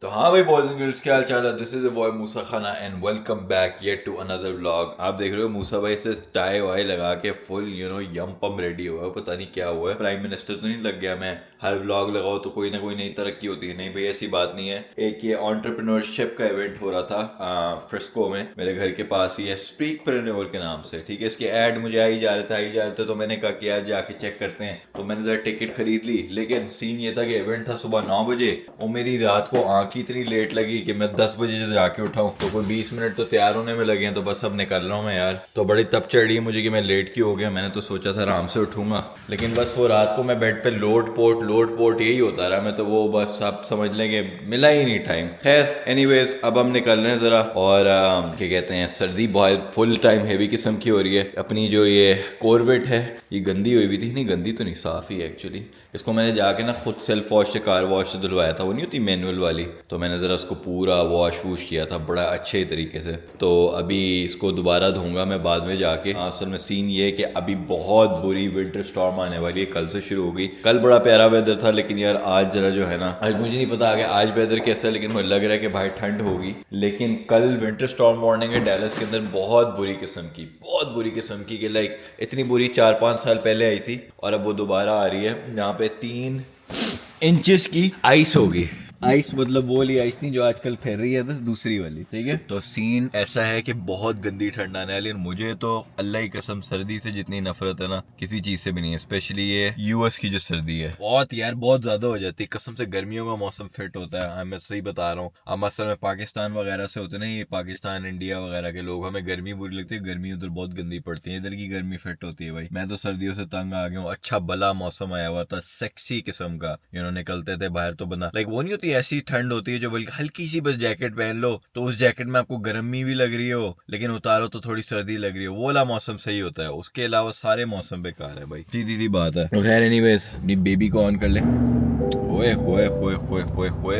तो हाँ भाई बॉयज एंड गर्ल्स, क्या हाल चाल है। This is a boy Musa खाना and welcome back yet to another vlog. आप देख रहे हो मूसा भाई से टाई वाई लगा के फुल यम पम रेडी हुआ है। पता नहीं क्या हुआ है, प्राइम मिनिस्टर तो नहीं लग गया। मैं हर व्लॉग लगाओ तो कोई ना कोई नई तरक्की होती है। नहीं भाई ऐसी बात नहीं है। एक ये एंटरप्रेन्योरशिप का इवेंट हो रहा था फ्रिस्को में, मेरे घर के पास ही है, स्पीकप्रेन्योर के नाम से। ठीक है, इसके ऐड मुझे आई जा रहे थे तो मैंने कहा कि यार जाके चेक करते हैं। तो मैंने जरा टिकट खरीद ली, लेकिन सीन ये था कि इवेंट था सुबह 9 बजे और मेरी रात को आंख ही इतनी लेट लगी कि मैं 10 बजे जो जाके उठाऊं तो कोई 20 मिनट तो तैयार होने में लगे हैं। तो बस अब निकल रहा हूँ मैं यार। तो बड़ी तब चढ़ रही है मुझे कि मैं लेट क्यों हो गया। मैंने तो सोचा था आराम से उठूंगा, लेकिन बस वो रात को मैं बेड पे लोड पोट यही होता रहा। मैं तो वो बस आप समझ लेंगे मिला ही नहीं टाइम। खैर एनीवेज अब हम निकल रहे हैं जरा। और क्या कहते हैं, सर्दी बहुत फुल टाइम हैवी किस्म की हो रही है। अपनी जो ये कोरवेट है ये गंदी हुई भी थी, नहीं गंदी तो नहीं, साफ ही है एक्चुअली। इसको मैंने जाके ना खुद सेल्फ वॉश से कार वॉश से धुलवाया था, वो नहीं होती मैनुअल वाली। तो मैंने ज़रा उसको पूरा वॉश वूश किया था बड़ा अच्छे तरीके से। तो अभी इसको दोबारा धोऊंगा मैं बाद में जाके। असल में सीन ये है कि अभी बहुत बुरी विंटर स्टॉर्म आने वाली है, कल से शुरू हो गई। कल बड़ा प्यारा वेदर था, लेकिन यार आज जरा जो है ना, आज मुझे नहीं पता आगे आज वेदर कैसा है, लेकिन मुझे लग रहा है कि भाई ठंड होगी। लेकिन कल विंटर स्टॉर्म वार्निंग है डैलस के अंदर, बहुत बुरी किस्म की कि लाइक इतनी बुरी 4-5 साल पहले आई थी और अब वो दोबारा आ रही है। जहाँ पे 3 इंचेस की आइस होगी। आइस मतलब वो वाली आइस नहीं जो आजकल फैल रही है, बस दूसरी वाली। ठीक है, तो सीन ऐसा है कि बहुत गंदी ठंड आने वाली है। मुझे तो अल्लाह की कसम सर्दी से जितनी नफरत है ना किसी चीज से भी नहीं है, स्पेशली ये यूएस की जो सर्दी है बहुत यार बहुत ज्यादा हो जाती है कसम से। गर्मियों का मौसम फिट होता है, मैं सही बता रहा हूँ। अब असल में पाकिस्तान वगैरह से होते ना, ये पाकिस्तान इंडिया वगैरह के लोग, हमें गर्मी बुरी लगती है, गर्मी उधर बहुत गंदी पड़ती है, इधर की गर्मी फिट होती है भाई। मैं तो सर्दियों से तंग आ गया हूँ। अच्छा भला मौसम आया हुआ था, सेक्सी किस्म का, निकलते थे बाहर तो बंदा लाइक वो नहीं होती ऐसी ठंड होती है जो बल्कि हल्की सी बस जैकेट पहन लो तो उस जैकेट में आपको गर्मी भी लग रही हो, लेकिन उतारो तो थोड़ी सर्दी लग रही हो। वो वाला मौसम सही होता है, उसके अलावा सारे मौसम बेकार है भाई। सीधी सी बात है। तो खैर एनीवेज अपनी बेबी को ऑन कर ले। ओए होए होए होए होए होए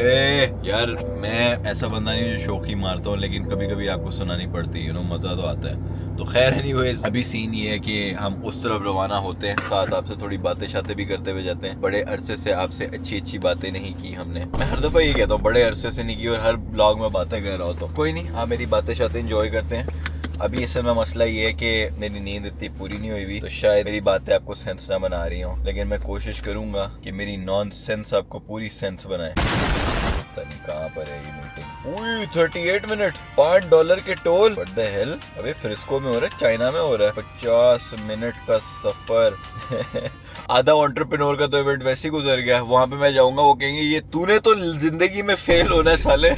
यार, मैं ऐसा बंदा नहीं जो शौकी मारता हूँ, लेकिन कभी कभी आपको सुनानी पड़ती है, मजा तो आता है। तो खैर एनीवेज अभी सीन ये है कि हम उस तरफ रवाना होते हैं, साथ आपसे थोड़ी बातें शातें भी करते हुए जाते हैं। बड़े अरसे से आपसे अच्छी बातें नहीं की हमने। मैं हर दफा ये कहता हूँ बड़े अरसे से नहीं की, और हर ब्लॉग में बातें कर रहा होता हूँ। कोई नहीं, आप मेरी बातें शातें एंजॉय करते हैं। अभी इस समय मसला ये है कि मेरी नींद इतनी पूरी नहीं हुई, तो शायद मेरी बातें आपको सेंस ना बना रही हूँ, लेकिन मैं कोशिश करूंगा कि मेरी नॉन सेंस आपको पूरी सेंस बनाए। पता नहीं कहाँ पर है ये मीटिंग। 38 मिनट, $5 के टोल। What the hell. अबे फ्रिस्को में हो रहा है, चाइना में हो रहा है। 50 मिनट का सफर। आधा एंटरप्रेन्योर का तो इवेंट वैसे ही गुजर गया। वहां पे मैं जाऊंगा, वो कहेंगे ये तूने तो जिंदगी में फेल होना है साले।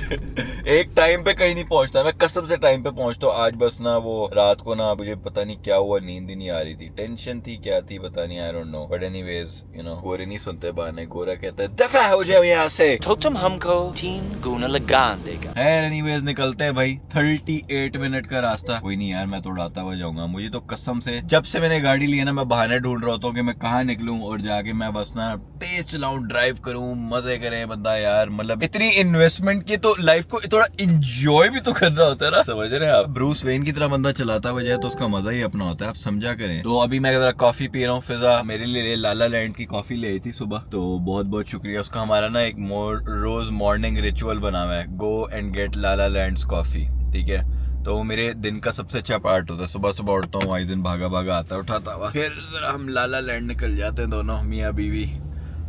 एक टाइम पे कहीं नहीं पहुंचता। मैं कसम से टाइम पे पहुंचता हूँ। आज बस ना वो रात को ना मुझे पता नहीं क्या हुआ, नींद ही नहीं आ रही थी, टेंशन थी, क्या थी पता नहीं, I don't know. But anyways गोरे नहीं सुनते बहाने। गोरा कहता है दफा हो जाओ यहाँ से, तो तुम हमको 3 गुना लगान देगा। एनीवेज निकलते हैं भाई। 38 मिनट का रास्ता। कोई नहीं यार, मैं तो उड़ाता हुआ जाऊंगा। मुझे तो कसम से जब से मैंने गाड़ी ली है ना, मैं बहाने ढूंढ रहा होता हूँ कि मैं कहाँ निकलूं और जाके मैं बस ना तेज चलाऊं, ड्राइव करूं, मजे करें बंदा यार। मतलब इतनी इन्वेस्टमेंट की तो लाइफ को थोड़ा इंजॉय भी तो करना होता है ना, समझ रहे हैं आप। ब्रूस वेन की तरह बंदा चलाता हुआ जाए तो उसका मजा ही अपना होता है, आप समझा करें। तो अभी मैं जरा कॉफी पी रहा हूँ। फिजा मेरे लिए लाला लैंड की कॉफी ले आई थी सुबह, तो बहुत बहुत शुक्रिया उसका। हमारा ना एक रोज मॉर्निंग रिचुअल बना हुआ है, go and get Lala Land's coffee. ठीक है, तो वो मेरे दिन का सबसे अच्छा पार्ट होता है। सुबह सुबह उठता हूँ, आइजन भागा भागा आता है, उठाता हुआ, फिर हम लाला लैंड निकल जाते हैं दोनों मियाँ बीवी,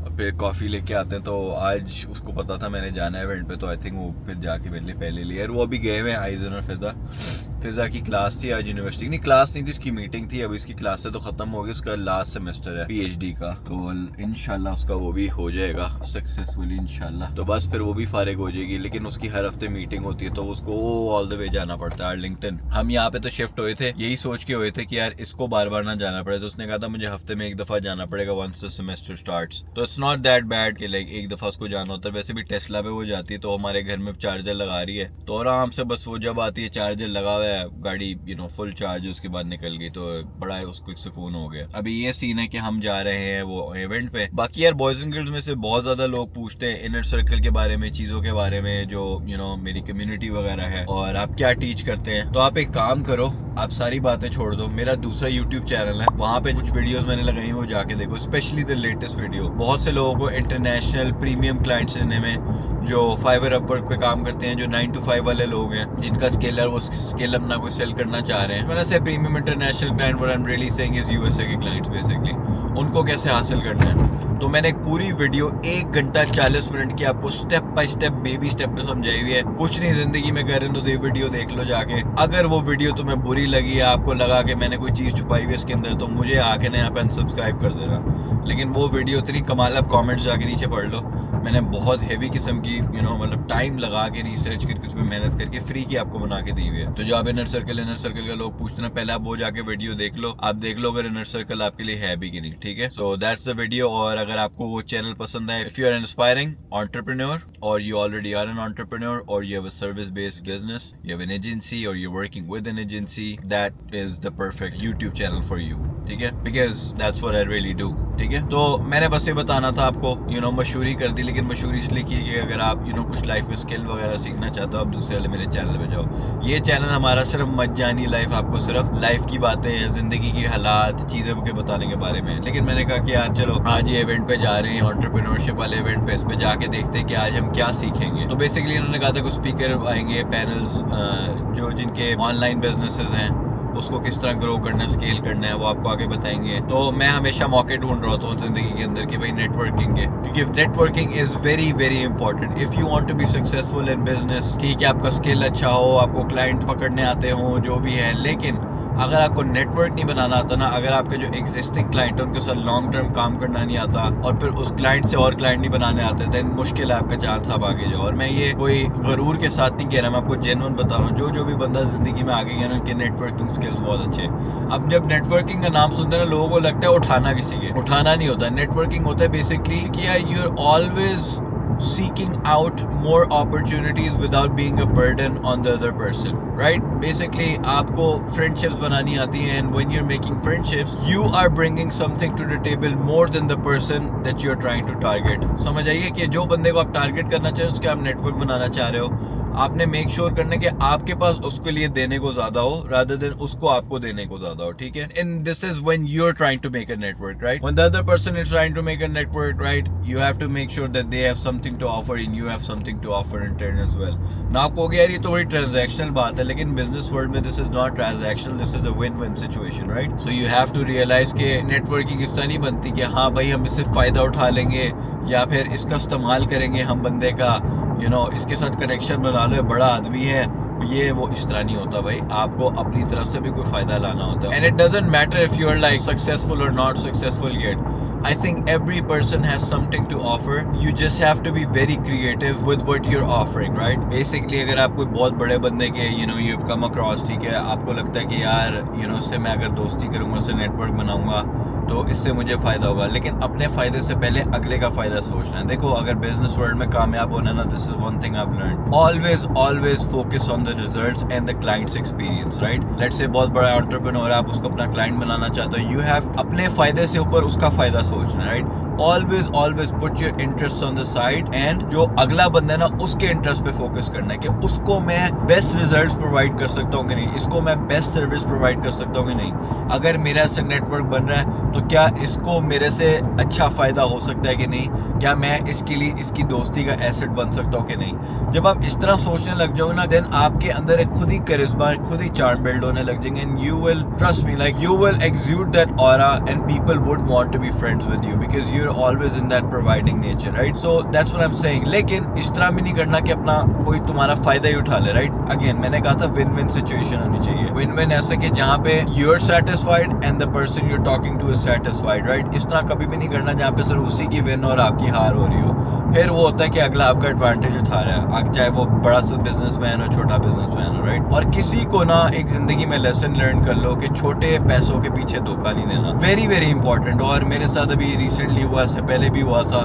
और फिर कॉफ़ी लेके आते हैं। तो आज उसको पता था मैंने जाना है इवेंट पे, तो आई थिंक वो फिर जाके मेरे लिए पहले लिया। और वो अभी गए हुए आइजन और फिजा की क्लास थी आज यूनिवर्सिटी, नहीं क्लास नहीं थी, उसकी मीटिंग थी। अभी इसकी क्लास से तो खत्म हो गई, उसका लास्ट सेमेस्टर है पीएचडी का, तो इंशाल्लाह उसका वो भी हो जाएगा सक्सेसफुली इंशाल्लाह। तो बस फिर वो भी फारिग हो जाएगी, लेकिन उसकी हर हफ्ते मीटिंग होती है, तो उसको ऑल द वे जाना पड़ता है आर्लिंगटन। हम यहाँ पे तो शिफ्ट हुए थे यही सोच के हुए थे कि यार इसको बार बार ना जाना पड़े, तो उसने कहा था मुझे हफ्ते में एक दफा जाना पड़ेगा वंस द सेमेस्टर स्टार्ट्स। तो इट्स नॉट दैट बैड कि लाइक एक दफा उसको जाना होता है। वैसे भी टेस्ला पे वो जाती है, तो हमारे घर में चार्जर लगा रही है, तो आराम से बस वो जब आती है चार्जर लगा हुआ है, गाड़ी फुल चार्ज उसके बाद निकल गई, तो बड़ा उसको एक सुकून हो गया। अभी ये सीन है कि हम जा रहे हैं वो इवेंट पे। बाकी यार बॉयज एंड गर्ल्स में से बहुत ज्यादा लोग पूछते हैं इनर सर्कल के बारे में, चीजों के बारे में, जो मेरी कम्युनिटी वगैरह है और आप क्या टीच करते हैं। तो आप एक काम करो, आप सारी बातें छोड़ दो, मेरा दूसरा यूट्यूब चैनल है, वहाँ पे कुछ वीडियोस मैंने लगाई वो जाके देखो, स्पेशली द लेटेस्ट वीडियो। बहुत से लोगों को इंटरनेशनल प्रीमियम क्लाइंट्स लेने में जो फाइवर अपवर्क पे काम करते हैं, जो 9 to 5 वाले लोग हैं, जिनका स्केलर वो स्केल अपना कोई सेल करना चाह रहे हैं, मैंने से premium international client what I am really saying is USA के क्लाइंट्स बेसिकली, उनको कैसे हासिल करना है। तो मैंने एक पूरी वीडियो 1 घंटा 40 मिनट की आपको step by step baby step पे समझाई हुई है। कुछ नहीं जिंदगी में कर रहे हो तो ये वीडियो देख लो जाके। अगर वो वीडियो तुम्हें बुरी लगी है, आपको लगा कि मैंने कोई चीज छुपाई हुई है इसके अंदर, तो मुझे आके ना यहाँ पे अनसब्सक्राइब कर देना। लेकिन वो वीडियो इतनी कमाल, आप कमेंट जाके नीचे पढ़ लो, मैंने बहुत हेवी किस्म की मतलब टाइम लगा के रिसर्च करके उसमें मेहनत करके फ्री की आपको बना के दी हुई है। तो जो आप इनर सर्कल का लोग पूछते ना, पहले आप वो जाके वीडियो देख लो, आप देख लो अगर इनर सर्कल आपके लिए है भी कि नहीं, ठीक है। So that's the video. और अगर आपको वो चैनल पसंद है, if you are inspiring entrepreneur और you already are an entrepreneur और you have a service based business, you have an agency और you working with an agency, that is the perfect YouTube channel for you, ठीक है, because that's what I really do, ठीक है। तो मैंने बस ये बताना था आपको, मशहूरी कर दी, लेकिन मशहूरी इसलिए की कि अगर आप कुछ लाइफ में स्किल वगैरह सीखना चाहते हो, आप दूसरे वाले मेरे चैनल पे जाओ। ये चैनल हमारा सिर्फ मजानी लाइफ, आपको सिर्फ लाइफ की बातें, जिंदगी की हालात, चीज़ें के बताने के बारे में। लेकिन मैंने कहा कि यार चलो आज ये इवेंट पे जा रहे हैं, एंटरप्रेन्योरशिप वाले इवेंट पे, इस पे जाके देखते हैं कि आज हम क्या सीखेंगे। तो बेसिकली उन्होंने कहा था कुछ स्पीकर आएंगे, पैनल्स, जो जिनके ऑनलाइन बिजनेसेस हैं उसको किस तरह ग्रो करना है, स्केल करना है, वो आपको आगे बताएंगे। तो मैं हमेशा मौके ढूंढ रहा होता हूँ जिंदगी के अंदर कि भाई नेटवर्किंग के, क्योंकि networking is very very important if you want to be successful in business. ठीक है, आपका स्किल अच्छा हो, आपको क्लाइंट पकड़ने आते हो, जो भी है, लेकिन अगर आपको नेटवर्क नहीं बनाना आता ना, अगर आपके जो एग्जिस्टिंग क्लाइंट है उनके साथ लॉन्ग टर्म काम करना नहीं आता और फिर उस क्लाइंट से और क्लाइंट नहीं बनाने आते, देन मुश्किल है आपका चांस आप आगे जाओ। और मैं ये कोई गरूर के साथ नहीं कह रहा, मैं आपको जेन्युइन बता रहा हूँ। जो भी बंदा जिंदगी में आगे गया ना, उनके नेटवर्किंग स्किल्स बहुत अच्छे। अब जब नेटवर्किंग का नाम सुनते हैं ना, लोगों को लगता है उठाना किसी के, उठाना नहीं होता। नेटवर्किंग होता है बेसिकली कि यार you are always seeking out more opportunities without being a burden on the other person, right? Basically आपको friendships बनानी आती हैं, and when you're making friendships you are bringing something to the table more than the person that you're trying to target। समझ आइए कि जो बंदे को आप टारगेट करना चाह रहे हो, उसके आप नेटवर्क बनाना चाह रहे हो, आपने मेक श्योर करना कि आपके पास उसके लिए देने को ज्यादा हो rather than उसको आपको देने को ज्यादा हो, ठीक है। And this is when you're trying to make a network, right? When the other person is trying to make a network, right, you have to make sure that they have something to offer and you have something to offer in turn as well। ना आपको हो गया यार ये तो बड़ी transactional बात है, लेकिन बिजनेस वर्ल्ड में this is not transactional, this is a win-win situation, right? So you have to realize कि नेटवर्किंग इस तरह नहीं बनती कि हाँ भाई हम इससे फायदा उठा लेंगे या फिर इसका इस्तेमाल करेंगे हम बंदे का, इसके साथ कनेक्शन बना लो, बड़ा आदमी है, ये वो इस तरह नहीं होता भाई। आपको अपनी तरफ से भी कोई फायदा लाना होता है। And it doesn't matter if you are like successful और not successful yet. I think every person has something to offer. You just have to be very creative with what you're offering, right? Basically, अगर आप कोई बहुत बड़े बंदे के you've come across, ठीक है, आपको लगता है कि यार उससे मैं अगर दोस्ती करूँगा, उससे नेटवर्क बनाऊंगा तो इससे मुझे फायदा होगा, लेकिन अपने फायदे से पहले अगले का फायदा सोचना है। देखो अगर बिजनेस वर्ल्ड में कामयाब होना ना, this is one thing I have learned, always focus on the results and the clients experience, right? Let's say बहुत बड़ा एंटरप्रेन्योर है, आप उसको अपना क्लाइंट बनाना चाहते हो, यू हैव अपने फायदे से ऊपर उसका फायदा सोचना है, right? Always put your interest on the side, and जो अगला बंदा है ना उसके इंटरेस्ट पे फोकस करना है कि उसको मैं बेस्ट रिजल्ट्स प्रोवाइड कर सकता हूँ कि नहीं, इसको मैं बेस्ट सर्विस प्रोवाइड कर सकता हूँ कि नहीं, अगर मेरा से नेटवर्क बन रहा है तो क्या इसको मेरे से अच्छा फायदा हो सकता है कि नहीं, क्या मैं इसके लिए इसकी दोस्ती का एसेट बन सकता हूँ कि नहीं। जब आप इस तरह सोचने लग जाओगे ना, देन आपके अंदर एक खुद ही करिश्मा, खुद ही चार्म बिल्ड होने लग जाएंगे, and you will trust me, like you will exude that aura and people would want to be friends with you because you are always in that providing nature, right? So that's what I am saying. लेकिन इस तरह भी नहीं करना कि अपना कोई तुम्हारा फायदा ही उठा ले, राइट? अगेन मैंने कहा था विन विन सिचुएशन होनी चाहिए। विन विन ऐसे कि जहाँ पे you are satisfied and the person you are talking to is satisfied, right? इस तरह कभी भी नहीं करना जहाँ पे सिर्फ उसी की विन और आपकी हार हो रही हो। फिर वो होता है कि अगला आपका एडवांटेज उठा रहा है, चाहे वो बड़ा सा बिजनेसमैन हो, छोटा बिजनेसमैन हो, राइट? और किसी को ना एक जिंदगी में लेसन लर्न कर लो कि छोटे पैसों के पीछे धोखा नहीं देना, वेरी वेरी इंपॉर्टेंट। और मेरे साथ अभी रिसेंटली हुआ, इससे पहले भी हुआ था,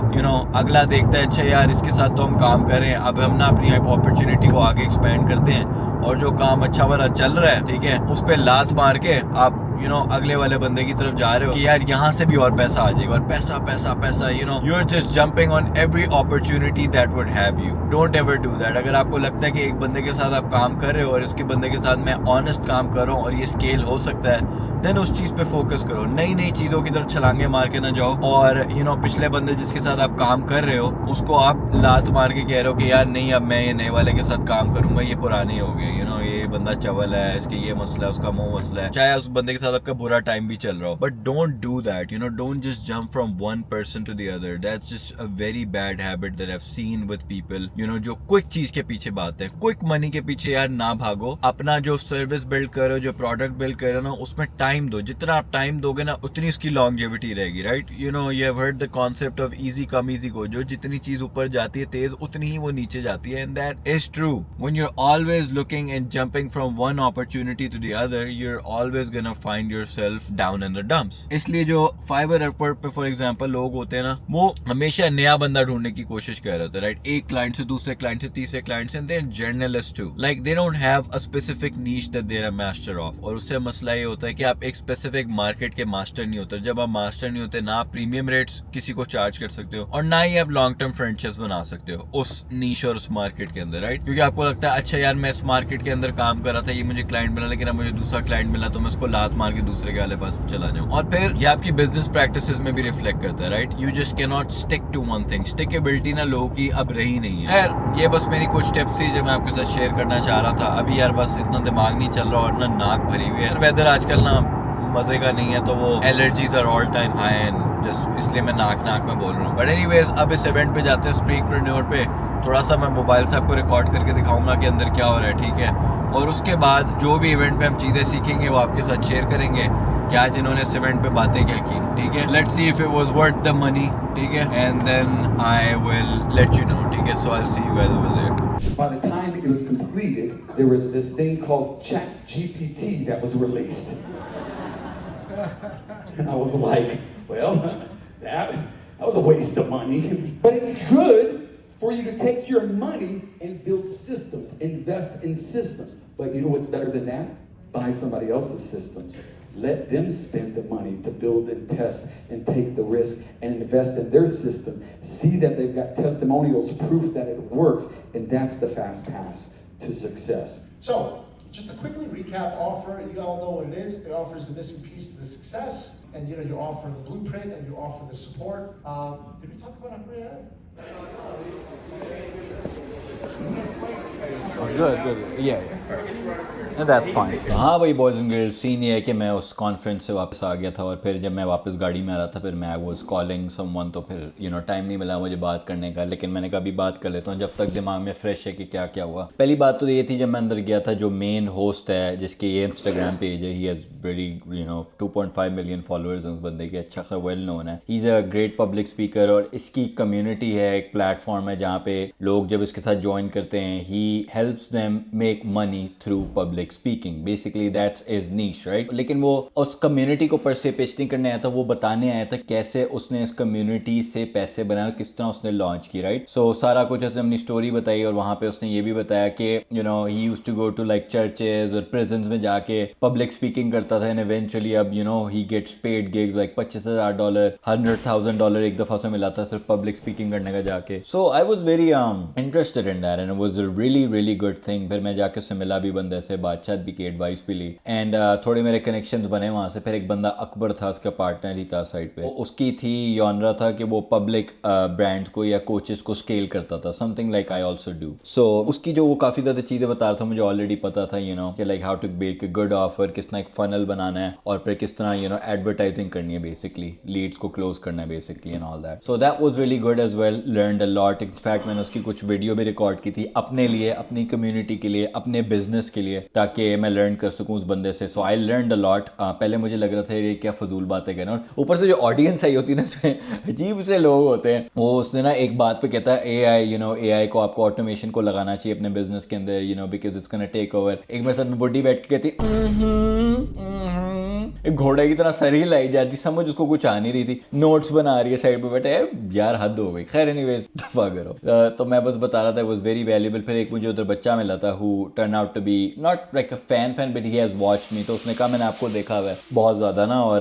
अगला देखता है अच्छा यार इसके साथ तो हम काम करें, अब हम ना अपनी अपॉर्चुनिटी को आगे एक्सपेंड करते हैं, और जो काम अच्छा वाला चल रहा है, ठीक है, उस पे लात मार के आप यू नो अगले वाले बंदे की तरफ जा रहे हो कि यार यहाँ से भी और पैसा आ जाएगा, और पैसा पैसा पैसा, you know you are just jumping on every opportunity that would have you. Don't ever do that. अगर आपको लगता है कि एक बंदे के साथ आप काम कर रहे हो और इसके बंदे के साथ मैं ऑनेस्ट काम कर रहा हूँ और ये स्केल हो सकता है, देन उस चीज पे फोकस करो. नई नई चीजों की तरफ छलांगे मार के ना जाओ. और यू नो पिछले बंदे जिसके साथ आप काम कर रहे हो उसको आप लात मार के कह रहे हो कि यार नहीं अब मैं ये नए वाले के साथ काम करूंगा, ये पुराने हो गए, यू नो ये बंदा चवल है, इसके ये मसला है, उसका मुंह मसला है, चाहे उस बंदे के साथ आपका बुरा टाइम भी चल रहा हो. But don't do that, you know don't just jump from one person to the other. That's just a very bad habit that I have seen with people, you know जो क्विक चीज के पीछे भागते हैं. क्विक मनी के पीछे यार ना भागो. अपना जो सर्विस बिल्ड करो, जो प्रोडक्ट बिल्ड करो ना, उसमें टाइम दो. जितना आप टाइम दोगे ना उतनी उसकी लॉन्जेविटी रहेगी. Right, you know you have heard the concept of easy come easy go. जो जितनी चीज ऊपर जाती है तेज, उतनी ही वो नीचे जाती है. And that is true. When you are always looking and jumping from one opportunity to the other, you are always gonna find yourself down in the dumps. इसलिए जो फाइवर एयरपोर्ट पे फॉर एग्जांपल लोग होते हैं ना, वो हमेशा नया बंदा ढूंढने की कोशिश कर रहे होते हैं. राइट, एक क्लाइंट से दूसरे क्लाइंट से तीसरे क्लाइंट से, they are journalist too. Like they don't have a specific niche that they are master of. और उससे मसला ये होता है कि आप एक स्पेसिफिक मार्केट के मास्टर नहीं होते. जब आप मास्टर नहीं होते ना, आप प्रीमियम रेट्स किसी को चार्ज कर सकते हो और ना ही आप लॉन्ग टर्म फ्रेंडशिप्स बना सकते हो उस नीश और उस मार्केट के अंदर. राइट, क्योंकि आपको लगता है अच्छा यार मैं इस मार्केट के अंदर काम कर रहा था, ये मुझे क्लाइंट मिला, लेकिन अब मुझे दूसरा क्लाइंट मिला तो मैं उसको लात मार के दूसरे के वाले पास चला जाऊं. और फिर ये आपकी बिजनेस प्रैक्टिसेस में भी रिफ्लेक्ट करता है. Right, you just can not stick to one thing. Stickability ना लोगों की अब रही नहीं है. खैर ये बस मेरी कुछ टिप्स थी जो मैं आपके साथ शेयर करना चाह रहा था. अभी यार बस इतना दिमाग नहीं चल रहा और ना नाक भरी हुई है. वेदर आजकल ना मजे का नहीं है, तो वो allergies are all time high and just इसलिए मैं नाक में बोल रहा हूँ. बट एनीवेज अब इस इवेंट पे जाते हैं, स्पीकप्रेन्योर पे. थोड़ा सा मैं मोबाइल से आपको रिकॉर्ड करके दिखाऊंगा कि अंदर क्या हो रहा है. ठीक है, और उसके बाद जो भी इवेंट पे हम चीज़ें सीखेंगे वो आपके साथ शेयर करेंगे कि आज इन्होंने इस इवेंट पे बातें क्या की. ठीक है, let's see if it was worth the money. ठीक है, and then I will let you know. ठीक है, so I will see you guys over there. By the time it was completed, there was this thing called ChatGPT that was released. And I was like, well, that was a waste of money. But it's good for you to take your money and build systems, invest in systems. But you know what's better than that? Buy somebody else's systems. Let them spend the money to build and test and take the risk and invest in their system. See that they've got testimonials, proof that it works, and that's the fast pass to success. So, just to quickly recap offer, you all know what it is. The offer is the missing piece to the success, and you offer the blueprint and you offer the support. Did we talk about Upper yet? Good. Yeah. That's fine. हाँ भाई boys and girls, scene ये है कि मैं उस conference से वापस आ गया था और फिर जब मैं वापस गाड़ी में आ रहा था फिर मैं वाज कॉलिंग समवन, तो फिर टाइम नहीं मिला मुझे बात करने का. लेकिन मैंने कहा अभी बात कर लेता हूँ जब तक दिमाग में फ्रेश है कि क्या क्या हुआ. पहली बात तो ये थी जब मैं अंदर गया था, जो मेन होस्ट है जिसके ये इंस्टाग्राम पेज है, he has very 2.5 million followers हैं उस बंदे के, अच्छा सा वेल नोन है. He is a great public speaker और इसकी कम्युनिटी है, एक प्लेटफॉर्म है जहाँ पे लोग जब इसके साथ ज्वाइन करते हैं, he helps them make money through public speaking. Basically that's his niche. Right, लेकिन वो उस कम्युनिटी को पर से पिच नहीं करने आया था, वो बताने आया था कैसे उसने इस कम्युनिटी से पैसे बनाए, किस तरह उसने लॉन्च की. राइट, सो सारा कुछ उसने अपनी स्टोरी बताई और वहाँ पे उसने ये भी बताया कि he used to go to like churches और प्रिजन्स में जाके पब्लिक स्पीकिंग करता था. एंड इवेंचुअली अब he gets paid gigs like $25,000 $100,000 एक दफा से मिला था सिर्फ पब्लिक स्पीकिंग करने का जाके. So I was very interested in that and it was a really good thing. फिर मैं जाके उससे मिला भी, बंदे से बादशाह भी की एडवाइस भी ली एंड थोड़े मेरे कनेक्शंस बने वहाँ से. फिर एक बंदा अकबर था, उसका पार्टनर ही था साइड पे, उसकी थी यॉनरा था कि वो पब्लिक ब्रांड्स को या कोचेस को स्केल करता था, something like I also do. So उसकी जो वो काफ़ी ज़्यादा चीज़ें बता रहा था मुझे ऑलरेडी पता था कि like how to make a good offer, किस तरह एक फनल बनाना है और फिर किस तरह एडवर्टाइजिंग करनी है, बेसिकली लीड्स को क्लोज करना है basically and all that. So that was really good as well, learned a lot. In fact मैंने उसकी कुछ वीडियो भी रिकॉर्ड की थी अपने लिए, अपनी कम्युनिटी के लिए, अपने बिजनेस के लिए, ताकि मैं लर्न कर सकूं उस बंदे से. सो आई लर्नड अ लॉट. पहले मुझे लग रहा था ये क्या फजूल बातें कहना, और ऊपर से जो ऑडियंस आई होती है ना उसमें अजीब से लोग होते हैं. वो उसने ना एक बात पे कहता है AI को आपको ऑटोमेशन को लगाना चाहिए अपने बिजनेस के अंदर because it's gonna take over. एक मेरे साथ में बुड्ढी बैठ के कहती एक घोड़े की तरह सर ही लाई जाती, समझ उसको कुछ आ नहीं रही थी, नोट्स बना रही है साइड पे बैठे, यार हद हो गई। खैर एनीवेज दफा करो। तो मैं बस बता रहा था, वाज वेरी वैल्यूएबल। फिर एक मुझे उधर बच्चा मिला था who turned out to be not like a fan but he has watched me. तो उसने कहा मैंने आपको देखा हुआ है बहुत ज्यादा ना, और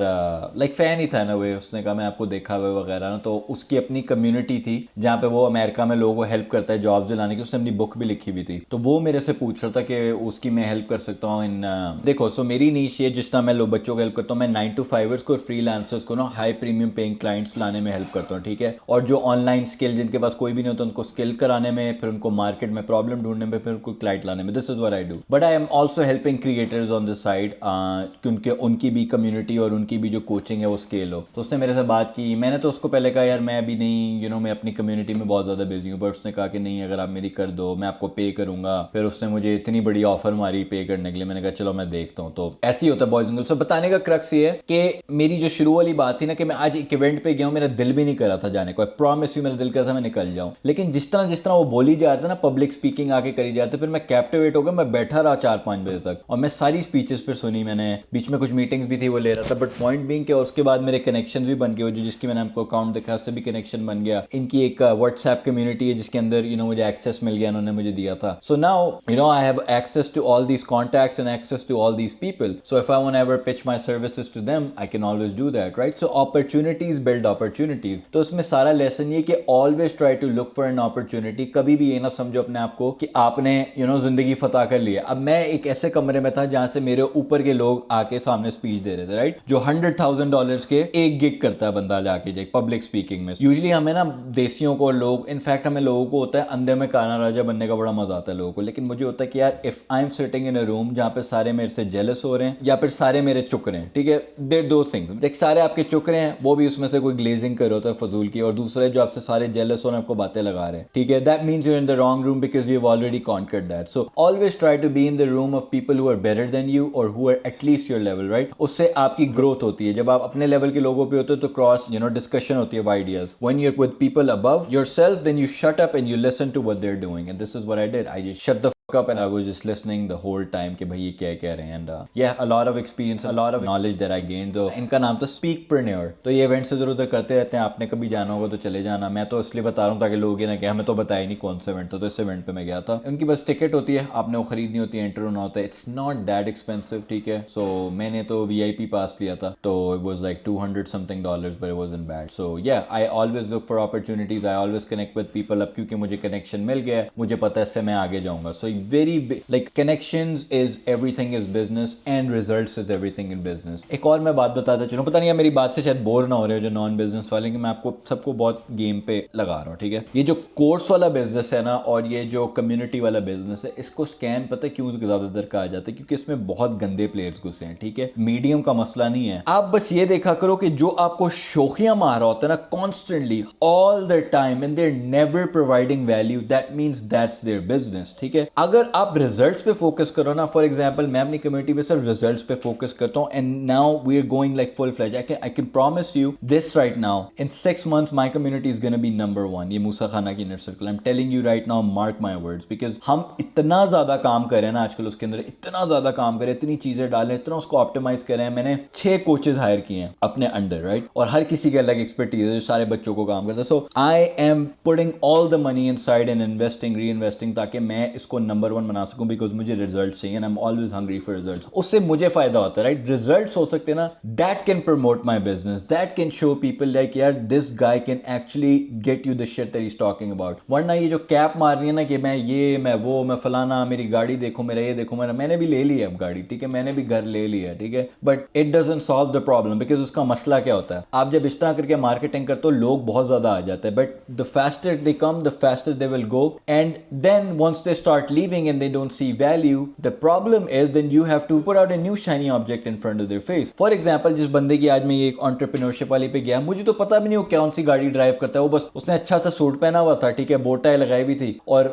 लाइक फैन ही था ना वे। उसने कहा मैं आपको देखा हुआ है वगैरह ना। तो उसकी अपनी कम्युनिटी थी जहाँ पे वो अमेरिका में लोगों को हेल्प करता है जॉब दिलाने की। उसने अपनी बुक भी लिखी हुई थी, तो वो मेरे से पूछ रहा था कि उसकी मैं हेल्प कर सकता हूँ इन देखो सो मेरी नीश ये, जिस तरह मैं लोग बच्चों को हेल्प करता हूँ, मैं 9 to 5ers को, फ्रीलांसर्स को ना हाई प्रीमियम पेइंग क्लाइंट्स लाने में हेल्प करता हूँ, ठीक है। और जो ऑनलाइन स्किल जिनके पास कोई भी नहीं होता उनको स्किल कराने में, फिर उनको मार्केट में प्रॉब्लम ढूंढने में, फिर उनको क्लाइंट लाने में। This is what I do. But I am also helping creators on this side, क्योंकि उनकी भी कम्युनिटी और उनकी भी जो कोचिंग है वो स्केल हो। तो उसने मेरे से बात की। मैंने तो उसको पहले कहा यार मैं अभी नहीं, मैं अपनी कम्युनिटी में बहुत ज़्यादा बिजी हूँ। बट उसने कहा कि नहीं, अगर आप मेरी कर दो मैं आपको पे करूंगा। फिर उसने मुझे इतनी बड़ी ऑफर मारी पे करने के लिए। मैंने कहा चलो मैं देखता हूँ। तो ऐसे ही होता है बॉयज एंड गर्ल्स। तो बताने का क्रक्स ये है कि मेरी जो शुरू वाली बात थी ना कि मैं आज एक इवेंट पे गया हूँ, मेरा दिल भी नहीं कर रहा था जाने को, प्रॉमिस यू मेरा दिल कर रहा था मैं निकल जाऊँ। लेकिन जिस तरह वो बोली जा रहा था ना, पब्लिक स्पीकिंग आके करी जाती, फिर मैं कैप्टिवेट हो गया। मैं बैठा रहा 4-5 बजे तक और मैं सारी स्पीचेस पर सुनी। मैंने बीच में कुछ मीटिंग्स भी थी वो ले रहा था। बट पॉइंट बीइंग कि उसके बाद मेरे कनेक्शन भी बन गए, जो जिसकी मैंने आपको अकाउंट देखा उससे भी कनेक्शन बन गया। इनकी एक व्हाट्सएप कम्युनिटी है जिसके अंदर मुझे एक्सेस मिल गया, उन्होंने मुझे दिया था। So now I have access to all these contacts and access to all these people. So if I want ever pitch my services to them I can always do that, right. So opportunities build opportunities. तो इसमें सारा lesson ये कि always try to look for an opportunity. कभी भी ये ना समझो अपने आप को कि आपने जिंदगी फतह कर ली है। अब मैं एक ऐसे कमरे में था जहां से मेरे ऊपर के लोग आके सामने स्पीच दे रहे थे, राइट। जो $100,000 के एक गिग करता है बंदा जाके जाए पब्लिक स्पीकिंग में। यूजुअली हमें ना देसियों को लोग, इनफैक्ट हमें लोगों को होता है अंधे में काना राजा बनने का बड़ा मजा आता है लोगों को। लेकिन मुझे होता है कि यार if I am sitting in a room जहां पे सारे मेरे से जेलस हो रहे हैं या फिर सारे मेरे चुक रहे हैं, ठीक है, देयर दो थिंग्स। एक सारे आपके चुक रहे हैं, वो भी उसमें से कोई ग्लेजिंग कर रहा होता है फजूल की, और दूसरे जो आपसे सारे जेलस हो रहे हैं आपको बातें लगा रहे हैं, ठीक है, that means you are in the wrong room because you have already conquered that. So always try to be in the room of people who are better than you और who are at least your level, right. उससे आपकी growth होती है। जब आप अपने level के लोगों पे होते हो तो क्रॉस डिस्कशन होती है ideas. When you are with people above yourself then you shut up and you listen to what they're doing, and this is what I did. I just shut the fuck up and I was just listening the whole time कि भाई ये क्या कह रहे हैं। and yeah, a lot of experience, a lot of knowledge that I gained. तो इनका नाम था Speakpreneur। तो ये इवेंट्स इधर उधर करते रहते हैं, आपने कभी जाना होगा तो चले जाना। मैं तो इसलिए बता रहा हूँ ताकि लोग ये ना कि हमें तो बताया नहीं कौन सा इवेंट था। तो इस इवेंट पे मैं गया था। उनकी बस टिकट होती है, आपने वो खरीदनी होती है, एंटर होना होता है। इट्स नॉट दैट एक्सपेंसिव, ठीक है। सो मैंने तो VIP पास लिया था, तो it was like $200 something, but it wasn't bad. So yeah, I always look for opportunities. I always connect with people अब क्योंकि मुझे कनेक्शन मिल गया, मुझे पता है इससे मैं आगे जाऊंगा। So very like connections is everything is business and results is everything in business. एक और मैं बात बताता चलूं, पता नहीं मेरी बात से शायद बोर ना हो रहे हो जो नॉन बिजनेस वाले, कि मैं आपको सबको बहुत गेम पे लगा रहा हूँ, ठीक है। ये जो कोर्स वाला बिजनेस है ना और ये जो कम्युनिटी वाला बिजनेस है, इसको स्कैम पता है क्यों ज्यादातर कहा जाता है, क्योंकि इसमें बहुत गंदे प्लेयर्स घुसे हैं, ठीक है। मीडियम का मसला नहीं है। आप बस ये देखा करो कि जो आपको शोखियां मार रहा होता है ना constantly all the time and they're never providing value, that means that's their business, ठीक है। अगर आप रिजल्ट्स पे फोकस करो ना, फॉर एग्जांपल मैं अपनी कम्युनिटी में सिर्फ रिजल्ट्स पे फोकस करता हूं and now we are going like full fledge. I can promise you this right now, in 6 months my community is gonna be number 1। ये मूसा खाना की inner circle, I am telling you right now, mark my words, because हम इतना ज्यादा काम कर रहे हैं ना आजकल, उसके अंदर इतना ज्यादा काम कर रहे हैं, इतनी चीजें डाल रहे हैं, इतना उसको ऑप्टिमाइज कर रहे हैं। मैंने 6 कोचेस हायर किए हैं अपने अंडर, राइट, और हर किसी की अलग एक्सपर्टीज है जो सारे बच्चों को काम करता है। So I am putting all the money inside and investing, reinvesting, ताकि मैं इसको नंबर 1 बना सकूं, बिकॉज मुझे रिजल्ट चाहिए and I am always hungry for results. उससे मुझे फायदा होता है, राइट। रिजल्ट्स हो सकते हैं ना, that can promote my business, that can show people like यार this guy can actually get you the shit that he is talking about. वरना ये जो कैप मार रही है ना कि मैं ये मैं वो मैं फलाना, मेरी गाड़ी देखो, मेरा ये देखो, मैंने भी ले ली है अब गाड़ी, ठीक है, मैंने भी घर ले लिया है, ठीक है, but it doesn't solve the problem. Because उसका मसला क्या होता है, आप जब इस तरह करके मार्केटिंग करते हो लोग बहुत ज्यादा आ जाते हैं, but the faster they come the faster they will go, and then once they start leaving and they don't see value, the problem is then you have to put out a new shiny object in front of their face. For example जिस बंदे की आज मैं ये एक entrepreneurship वाली पे गया, मुझे तो पता भी नहीं वो कौन सी गाड़ी ड्राइव करता है, वो बस उसने अच्छा सा सूट पहना हुआ था, ठीक है, बो टाई लगाई भी थी, और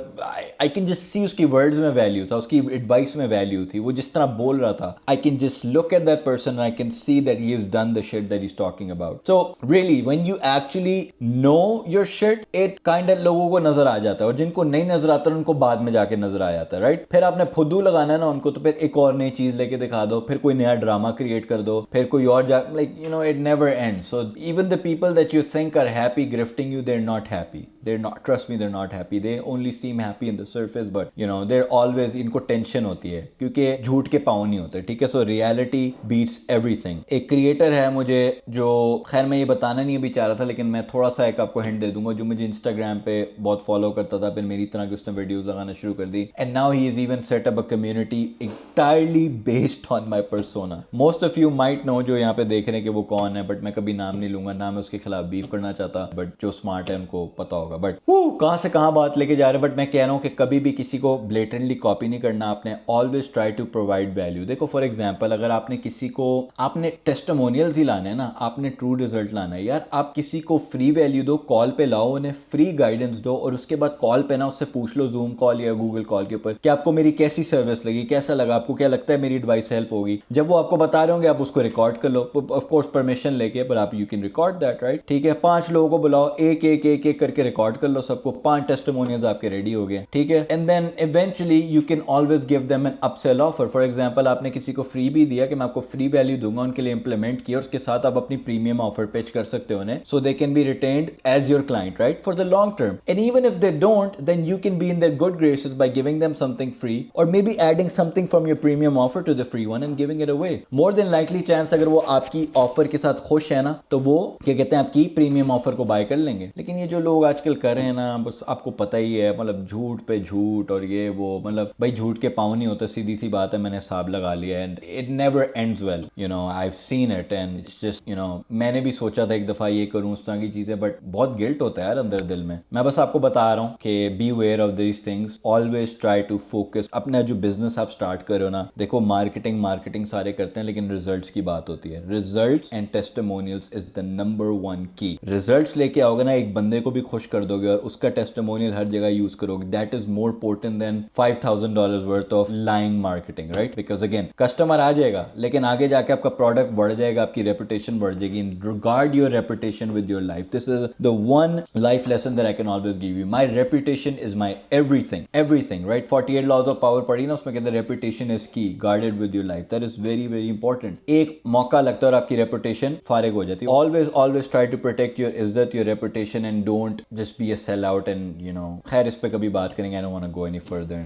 आई कैन जस्ट सी उसकी वर्ड्स में वैल्यू था, उसकी एडवाइस में वैल्यू थी, वो जिस तरह बोल रहा था, I can just look at that person and I can see that he has done the shit that he is talking about. So really when you actually know your shit, it kind of लोगों को नजर आ जाता है, और जिनको नहीं नजर आता उनको बाद में जाके नजर नजर आ जाता है, राइट? फिर आपने फुद्दू लगाना है ना उनको, तो फिर एक और नई चीज लेके दिखा दो, फिर कोई नया ड्रामा क्रिएट कर दो, फिर कोई और like you know, it never ends. So even the people that you think are happy gifting you, they're not happy. They're not, trust me, they're not happy. They only seem happy in the surface, but you know, they're always, इनको tension होती है क्योंकि झूठ के पाँव नहीं होते, ठीक है? So reality beats everything. एक क्रिएटर है मुझे, जो खैर मैं ये बताना नहीं अभी चाह रहा था, लेकिन मैं थोड़ा सा एक आपको हिंट दे दूंगा, जो मुझे इंस्टाग्राम पे बहुत फॉलो करता था, फिर मेरी तरह की उसने वीडियोस लगाना शुरू कर दी, and now he is even set up a community entirely based on my persona. Most of you might know, जो यहाँ पे देख रहे हैं कि वो कौन है, बट मैं कभी नाम नहीं लूंगा, ना मैं उसके खिलाफ बीफ करना चाहता, बट जो स्मार्ट है उनको पता होगा. बट कहाँ से कहाँ बात लेके जा रहे हैं. बट मैं कह रहा हूँ कि कभी भी किसी को ब्लेटेंटली कॉपी नहीं करना. आपने always try to provide value. देखो फॉर एग्जाम्पल, अगर आपने किसी को, आपने टेस्टिमोनियल्स ही लाने हैं ना, आपने ट्रू रिजल्ट लाना है यार, आप किसी को फ्री वैल्यू दो, कॉल पे लाओ, उन्हें फ्री गाइडेंस दो, और उसके बाद कॉल पे ना उससे पूछ लो, जूम कॉल या गूगल कॉल के ऊपर, कि आपको मेरी कैसी सर्विस लगी, कैसा लगा, आपको क्या लगता है मेरी एडवाइस हेल्प होगी. जब वो आपको बता रहे होंगे, आप उसको रिकॉर्ड कर लो, ऑफ कोर्स परमिशन लेके, पर आप you can record that, right? ठीक है, 5 लोगों को बुलाओ, एक एक एक एक करके रिकॉर्ड कर लो सबको, 5 टेस्टिमोनियल्स आपके रेडी हो गए, ठीक है? And then eventually you can always give them an upsell offer. For example, आपने किसी को फ्री भी दिया कि मैं आपको फ्री वैल्यू दूंगा, उनके लिए इंप्लीमेंट किया, उसके साथ आप अपनी प्रीमियम ऑफर पिच कर सकते हो उन्हें, so they can be retained as your client, right, for the long term. And even if they don't, then you can be in their good graces by giving them something free, और maybe adding something from your premium offer to the free one and giving it away. More than likely chance, अगर वो आपकी offer के साथ खुश है ना, तो वो क्या कहते हैं, आपकी प्रीमियम ऑफर को बाय कर लेंगे. लेकिन ये जो लोग आजकल कर रहे हैं ना, बस आपको पता ही है, मतलब झूठ पे झूठ, और ये वो, मतलब भाई झूठ के पाँव नहीं होते, सीधी सी बात है, मैंने हिसाब लगा लिया, and it never ends well, you know, I have seen it, and it's just, you know, मैंने भी सोचा था एक दफा ये करूं, उस तरह की चीजें, बट बहुत गिल्ट होता है यार अंदर दिल में. मैं बस आपको बता रहा हूँ कि be aware of these things, always try to focus. अपना जो बिजनेस आप स्टार्ट करो ना, देखो मार्केटिंग सारे करते हैं, लेकिन रिजल्ट्स की बात होती है. Results and testimonials is the number 1 की. रिजल्ट्स लेके आओगे ना, एक बंदे को भी खुश कर दोगे, और उसका टेस्टिमोनियल हर जगह यूज करोगे, that is more important than $5,000 worth of lying marketing, right? Because again customer आ जाएगा, लेकिन आगे जाके आपका प्रोडक्ट बढ़ जाएगा, आपकी रेपुटेशन बढ़ जाएगी. Regard your reputation with your life. This is the one life lesson that I can always give you. My reputation is my everything, right? 48 laws of power पढ़ी ना, उसमें कहते हैं reputation is key, guarded with your life. That is very very important. एक मौका लगता है और आपकी रेपुटेशन फारिग हो जाती है. Always try to protect your इज्जत, your reputation, and don't just be a sell out. And you know, खैर इस पे कभी बात करेंगे, I don't want to go any further,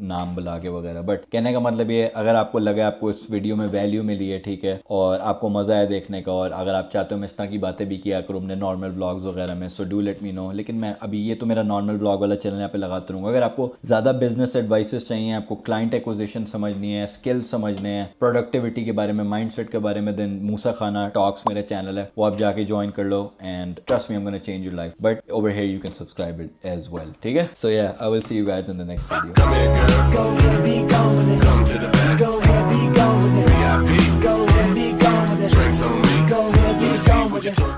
नाम बुला के वगैरह. बट कहने का मतलब ये, अगर आपको लगा आपको इस वीडियो में वैल्यू मिली है, ठीक है, और आपको मजा आया देखने का, और अगर आप चाहते हो मैं इस तरह की बातें भी किया करूँ अपने नॉर्मल व्लॉग्स वगैरह में, so do let me know. लेकिन मैं अभी, ये तो मेरा नॉर्मल व्लॉग वाला चैनल यहाँ पे लगाता रहूँगा. अगर आपको ज्यादा बिजनेस एडवाइसेस चाहिए, आपको क्लाइंट एक्विजिशन समझनी है, स्किल्स समझने हैं, प्रोडक्टिविटी के बारे में, माइंडसेट के बारे में, देन मूसा खाना टॉक्स मेरा चैनल है, वो आप जाके ज्वाइन कर लो, and trust me, I am gonna change your life. But over here you can subscribe it as well, ठीक है? So yeah, I will see you guys in the next video. Come here, girl. Go ahead, be gone with it. Come to the back. Go ahead, be gone with it. VIP. Go ahead, be gone with it. Drinks on me. Go ahead, be gone with it.